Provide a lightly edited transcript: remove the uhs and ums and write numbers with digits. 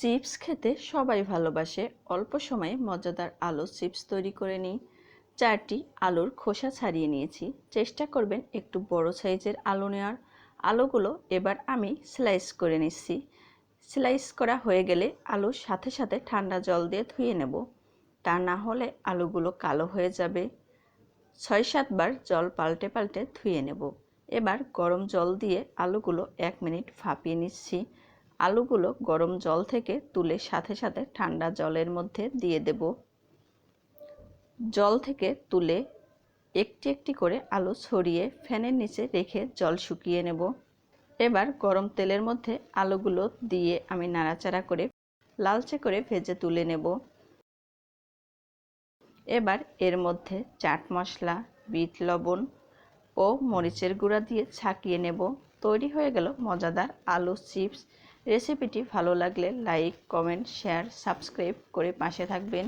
Chips খেতে সবাই ভালোবাসে। অল্প সময়ে মজাদার আলু চিপস তৈরি করে নিই। 4টি আলুর খোসা ছাড়িয়ে নিয়েছি। চেষ্টা করবেন একটু বড় সাইজের আলু নেওয়ার। আলুগুলো এবার আমি স্লাইস করে নিচ্ছি। স্লাইস করা হয়ে গেলে আলুর সাথে সাথে ঠান্ডা জল দিয়ে ধুয়ে নেব, তা না হলে আলুগুলো কালো হয়ে যাবে। 6-7 বার জল পাল্টে পাল্টে ধুয়ে নেব। এবার গরম জল দিয়ে আলুগুলো 1 মিনিট ভাপিয়ে নিচ্ছি। আলুগুলো গরম জল থেকে তুলে সাথে সাথে ঠান্ডা জলের মধ্যে দিয়ে দেব। জল থেকে তুলে একটি একটি করে আলু ছড়িয়ে ফ্যানের নিচে রেখে জল শুকিয়ে নেব। এবার গরম তেলের মধ্যে আলুগুলো দিয়ে আমি নাড়াচাড়া করে লালচে করে ভেজে তুলে নেব। এবার এর মধ্যে চাট মশলা, বিট লবণ ও মরিচের গুঁড়া দিয়ে ছাঁকিয়ে নেব। তৈরি হয়ে গেল মজাদার আলু চিপস। রেসিপিটি ভালো লাগলে লাইক, কমেন্ট, শেয়ার, সাবস্ক্রাইব করে পাশে থাকবেন।